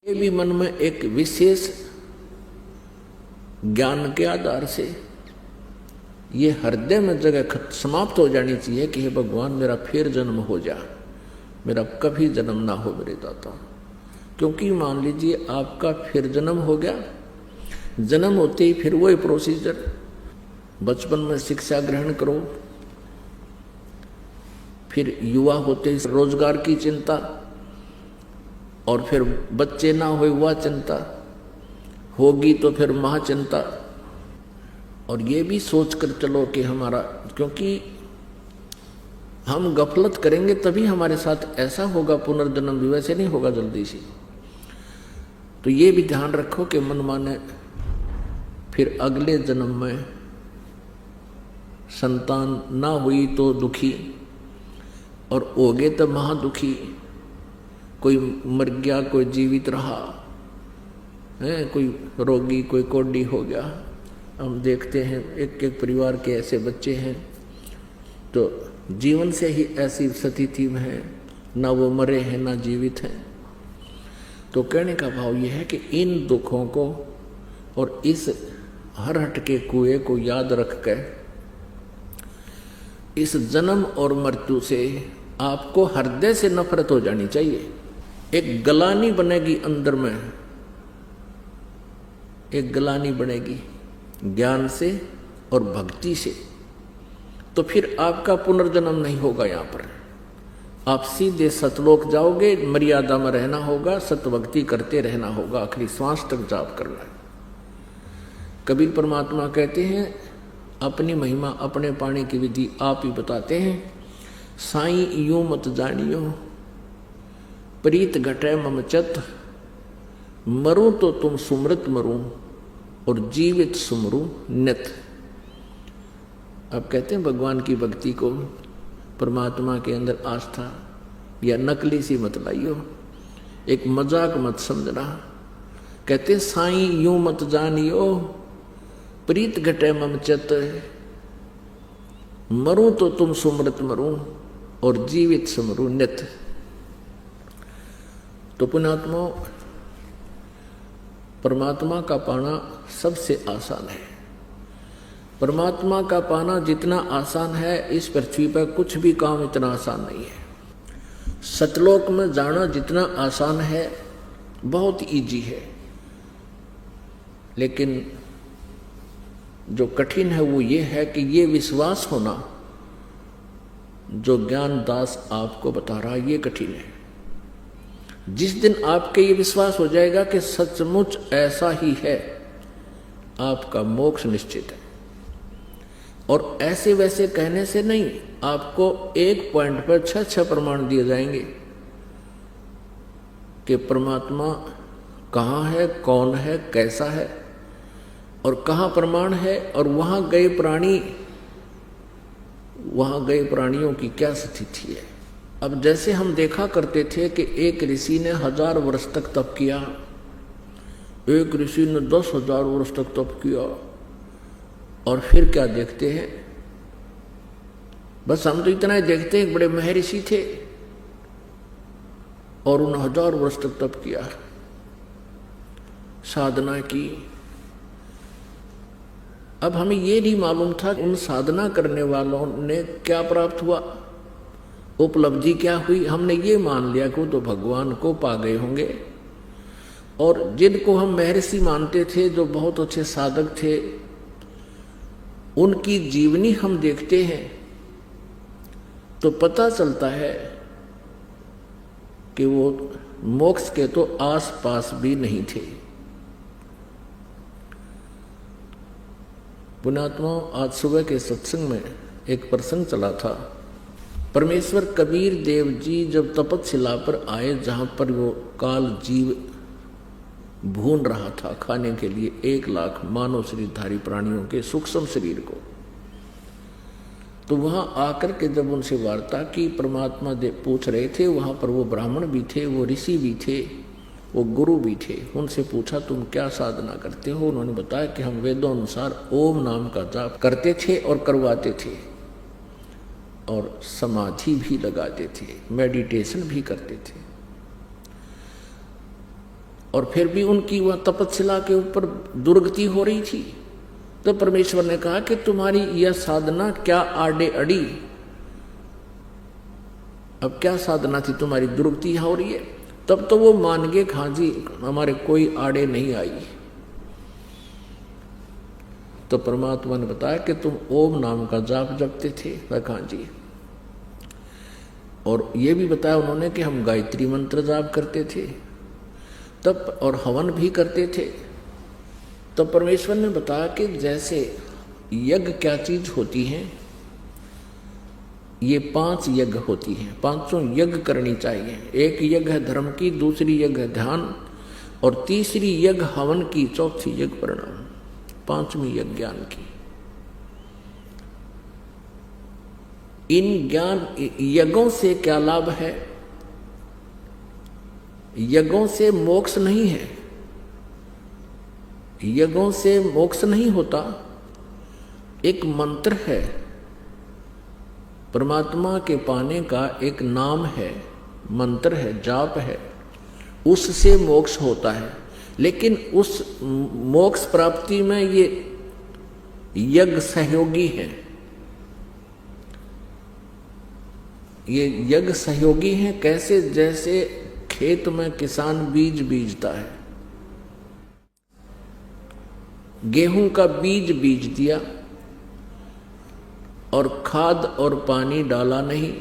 ये भी मन में एक विशेष ज्ञान के आधार से ये हृदय में जगह समाप्त हो जानी चाहिए कि हे भगवान मेरा फिर जन्म हो जा, मेरा कभी जन्म ना हो मेरे दाता। क्योंकि मान लीजिए आपका फिर जन्म हो गया, जन्म होते ही फिर वही प्रोसीजर, बचपन में शिक्षा ग्रहण करो, फिर युवा होते ही रोजगार की चिंता, और फिर बच्चे ना हो वह चिंता होगी तो फिर महाचिंता। और ये भी सोच कर चलो कि हमारा, क्योंकि हम गफलत करेंगे तभी हमारे साथ ऐसा होगा, पुनर्जन्म भी वैसे नहीं होगा जल्दी से। तो ये भी ध्यान रखो कि मन माने फिर अगले जन्म में संतान ना हुई तो दुखी, और हो गए तो महादुखी। कोई मर गया, कोई जीवित रहा है, कोई रोगी, कोई कोढ़ी हो गया। हम देखते हैं एक एक परिवार के ऐसे बच्चे हैं तो जीवन से ही ऐसी स्थिति में है, ना वो मरे हैं ना जीवित हैं। तो कहने का भाव यह है कि इन दुखों को और इस हरहट के कुएं को याद रख कर इस जन्म और मृत्यु से आपको हृदय से नफरत हो जानी चाहिए। एक गलानी बनेगी अंदर में, एक गलानी बनेगी ज्ञान से और भक्ति से, तो फिर आपका पुनर्जन्म नहीं होगा। यहाँ पर आप सीधे सतलोक जाओगे, मर्यादा में रहना होगा, सतभक्ति करते रहना होगा, आखिरी श्वास तक जाप करना है। कबीर परमात्मा कहते हैं अपनी महिमा अपने पाने की विधि आप ही बताते हैं। साईं यूं मत जानियो प्रीत घटे ममचत, मरूं तो तुम सुमृत मरूं और जीवित सुमरूं नित। अब कहते हैं भगवान की भक्ति को, परमात्मा के अंदर आस्था या नकली सी मत लाइयो, एक मजाक मत समझना। कहते साईं यूं मत जानियो प्रीत घटे ममचत, मरूं तो तुम सुमृत मरूं और जीवित सुमरूं नित। तो पुण्यात्मा, परमात्मा का पाना सबसे आसान है। परमात्मा का पाना जितना आसान है, इस पृथ्वी पर कुछ भी काम इतना आसान नहीं है। सतलोक में जाना जितना आसान है, बहुत इजी है, लेकिन जो कठिन है वो ये है कि ये विश्वास होना जो ज्ञान दास आपको बता रहा है, ये कठिन है। जिस दिन आपके ये विश्वास हो जाएगा कि सचमुच ऐसा ही है, आपका मोक्ष निश्चित है। और ऐसे वैसे कहने से नहीं, आपको एक पॉइंट पर 6 प्रमाण दिए जाएंगे कि परमात्मा कहाँ है, कौन है, कैसा है और कहाँ प्रमाण है, और वहाँ गए प्राणियों की क्या स्थिति है। अब जैसे हम देखा करते थे कि एक ऋषि ने 1000 वर्ष तक तप किया, एक ऋषि ने 10,000 वर्ष तक तप किया, और फिर क्या देखते हैं, बस हम तो इतना ही देखते हैं, बड़े महर्षि थे और उन्होंने 1000 वर्ष तक तप किया, साधना की। अब हमें ये नहीं मालूम था उन साधना करने वालों ने क्या प्राप्त हुआ, उपलब्धि क्या हुई। हमने ये मान लिया कि वो तो भगवान को पा गए होंगे, और जिनको हम महर्षि मानते थे, जो बहुत अच्छे साधक थे, उनकी जीवनी हम देखते हैं तो पता चलता है कि वो मोक्ष के तो आस पास भी नहीं थे। पुण्यात्मा, आज सुबह के सत्संग में एक प्रसंग चला था। परमेश्वर कबीर देव जी जब तपस्या पर आए, जहां पर वो काल जीव भून रहा था खाने के लिए 1 लाख मानव शरीरधारी प्राणियों के सूक्ष्म शरीर को, तो वहां आकर के जब उनसे वार्ता की, परमात्मा पूछ रहे थे, वहां पर वो ब्राह्मण भी थे, वो ऋषि भी थे, वो गुरु भी थे। उनसे पूछा तुम क्या साधना करते हो? उन्होंने बताया कि हम वेदों अनुसार ओम नाम का जाप करते थे और करवाते थे, और समाधि भी लगाते थे, मेडिटेशन भी करते थे। और फिर भी उनकी वह तपस्या के ऊपर दुर्गति हो रही थी। तो परमेश्वर ने कहा कि तुम्हारी यह साधना क्या आड़े अड़ी, अब क्या साधना थी, तुम्हारी दुर्गति हो रही है। तब तो वो मान गए, हाँ जी हमारे कोई आड़े नहीं आई। तो परमात्मा ने बताया कि तुम ओम नाम का जाप जपते थे, हाँ जी। और ये भी बताया उन्होंने कि हम गायत्री मंत्र जाप करते थे तब, और हवन भी करते थे। तो परमेश्वर ने बताया कि जैसे यज्ञ क्या चीज होती है, ये 5 यज्ञ होती हैं, 5 यज्ञ करनी चाहिए। एक यज्ञ है धर्म की, दूसरी यज्ञ है ध्यान, और तीसरी यज्ञ हवन की, चौथी यज्ञ प्रणाम, 5वीं यज्ञ ज्ञान की। इन ज्ञान यज्ञों से क्या लाभ है? यज्ञों से मोक्ष नहीं है, यज्ञों से मोक्ष नहीं होता। एक मंत्र है, परमात्मा के पाने का एक नाम है, मंत्र है, जाप है, उससे मोक्ष होता है। लेकिन उस मोक्ष प्राप्ति में ये यज्ञ सहयोगी है, ये यज्ञ सहयोगी है। कैसे? जैसे खेत में किसान बीज बीजता है, गेहूं का बीज बीज दिया और खाद और पानी डाला नहीं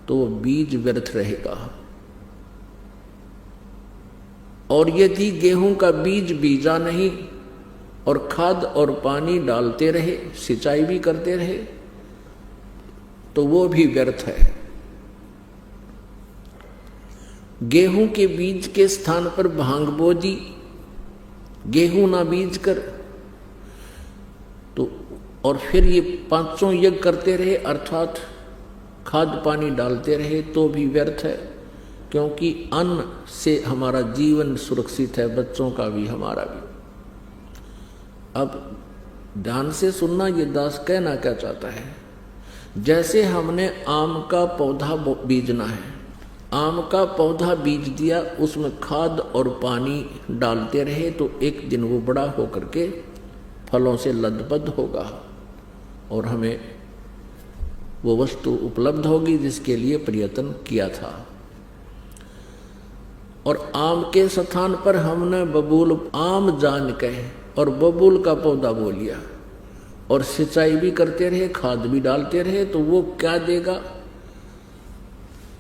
तो वो बीज व्यर्थ रहेगा। और यदि गेहूं का बीज बीजा नहीं और खाद और पानी डालते रहे, सिंचाई भी करते रहे, तो वो भी व्यर्थ है। गेहूं के बीज के स्थान पर भांग बो दी, गेहूं ना बीज कर, तो और फिर ये 5 यज्ञ करते रहे, अर्थात खाद पानी डालते रहे, तो भी व्यर्थ है। क्योंकि अन्न से हमारा जीवन सुरक्षित है, बच्चों का भी हमारा भी। अब ध्यान से सुनना, ये दास कहना क्या चाहता है। जैसे हमने आम का पौधा बीजना है, आम का पौधा बीज दिया, उसमें खाद और पानी डालते रहे, तो एक दिन वो बड़ा होकर के फलों से लदबद होगा और हमें वो वस्तु उपलब्ध होगी जिसके लिए प्रयत्न किया था। और आम के स्थान पर हमने बबूल आम जान के और बबूल का पौधा बो लिया और सिंचाई भी करते रहे, खाद भी डालते रहे, तो वो क्या देगा?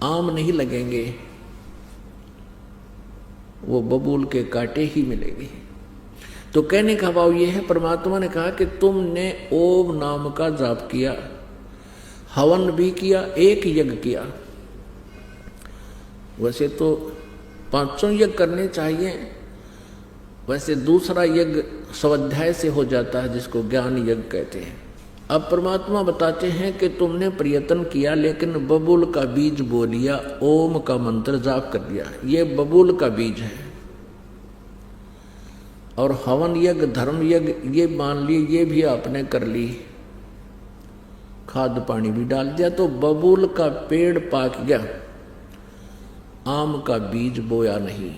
आम नहीं लगेंगे, वो बबूल के कांटे ही मिलेंगे। तो कहने का भाव ये है, परमात्मा ने कहा कि तुमने ओम नाम का जाप किया, हवन भी किया, एक यज्ञ किया। वैसे तो 5 यज्ञ करने चाहिए, वैसे दूसरा यज्ञ स्वाध्याय से हो जाता है, जिसको ज्ञान यज्ञ कहते हैं। अब परमात्मा बताते हैं कि तुमने प्रयत्न किया, लेकिन बबूल का बीज बो लिया, ओम का मंत्र जाप कर दिया, ये बबूल का बीज है। और हवन यज्ञ, धर्म यज्ञ, ये मान ली, ये भी आपने कर ली, खाद पानी भी डाल दिया, तो बबूल का पेड़ पाक गया, आम का बीज बोया नहीं।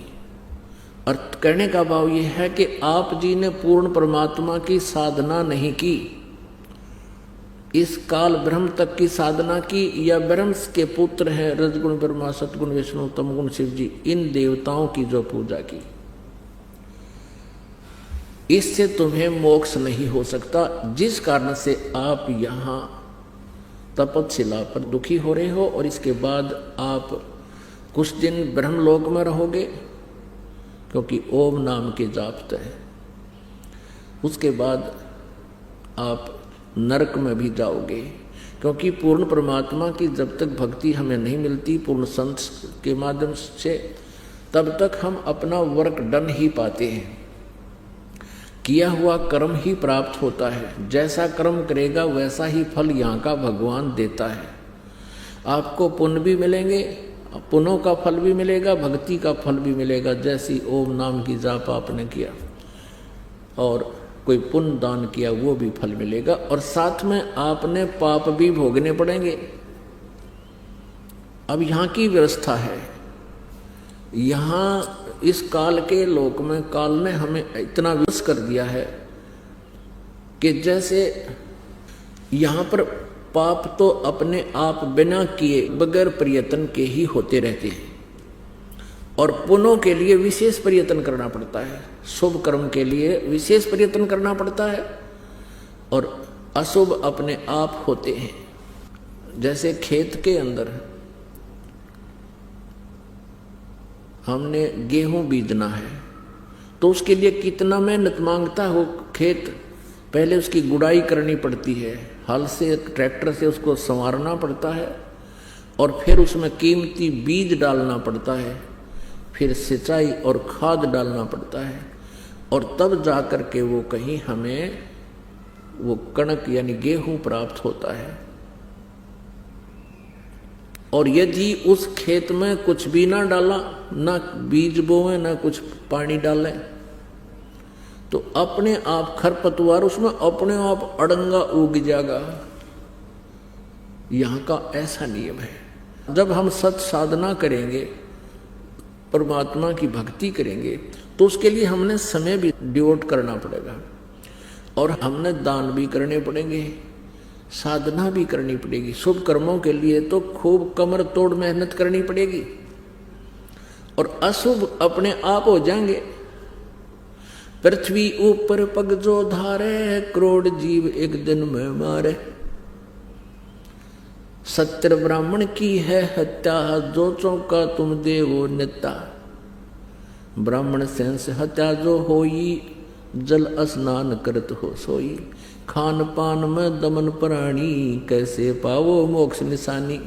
अर्थ कहने का भाव यह है कि आप जी ने पूर्ण परमात्मा की साधना नहीं की, इस काल ब्रह्म तक की साधना की, या ब्रह्म के पुत्र हैं रजगुण ब्रह्मा, सतगुण विष्णु, तमगुण शिव जी, इन देवताओं की जो पूजा की, इससे तुम्हें मोक्ष नहीं हो सकता। जिस कारण से आप यहाँ तपस्या पर दुखी हो रहे हो, और इसके बाद आप कुछ दिन ब्रह्मलोक में रहोगे, क्योंकि ओम नाम के जापते हैं। उसके बाद आप नरक में भी जाओगे, क्योंकि पूर्ण परमात्मा की जब तक भक्ति हमें नहीं मिलती पूर्ण संत के माध्यम से, तब तक हम अपना वर्क डन ही पाते हैं, किया हुआ कर्म ही प्राप्त होता है। जैसा कर्म करेगा वैसा ही फल यहाँ का भगवान देता है। आपको पुण्य भी मिलेंगे, पुण्यों का फल भी मिलेगा, भक्ति का फल भी मिलेगा। जैसी ओम नाम की जाप आपने किया और कोई पुण्य दान किया, वो भी फल मिलेगा, और साथ में आपने पाप भी भोगने पड़ेंगे। अब यहाँ की व्यवस्था है, यहाँ इस काल के लोक में, काल ने हमें इतना विवश कर दिया है कि जैसे यहाँ पर पाप तो अपने आप बिना किए बगैर प्रयत्न के ही होते रहते हैं, और पुण्यों के लिए विशेष प्रयत्न करना पड़ता है, शुभ कर्म के लिए विशेष प्रयत्न करना पड़ता है, और अशुभ अपने आप होते हैं। जैसे खेत के अंदर हमने गेहूं बीजना है तो उसके लिए कितना मेहनत मांगता है वो खेत। पहले उसकी गुड़ाई करनी पड़ती है, हल से ट्रैक्टर से उसको संवारना पड़ता है, और फिर उसमें कीमती बीज डालना पड़ता है, फिर सिंचाई और खाद डालना पड़ता है, और तब जा कर के वो कहीं हमें वो कणक यानी गेहूं प्राप्त होता है। और यदि उस खेत में कुछ भी ना डाला, ना बीज बोए ना कुछ पानी डाले, तो अपने आप खरपतवार उसमें अपने आप अड़ंगा उग जाएगा। यहाँ का ऐसा नियम है। जब हम सत साधना करेंगे, परमात्मा की भक्ति करेंगे, तो उसके लिए हमने समय भी डिवोट करना पड़ेगा, और हमने दान भी करने पड़ेंगे, साधना भी करनी पड़ेगी। शुभ कर्मों के लिए तो खूब कमर तोड़ मेहनत करनी पड़ेगी, और अशुभ अपने आप हो जाएंगे। पृथ्वी ऊपर पग जो धारे, करोड़ जीव एक दिन में मारे। सत्य ब्राह्मण की है हत्या, जो चौका तुम दे वो नेता। ब्राह्मण सेंस हत्या जो होई, जल स्नान करत हो सोई। खान पान में दमन प्राणी, कैसे पावो मोक्ष निशानी।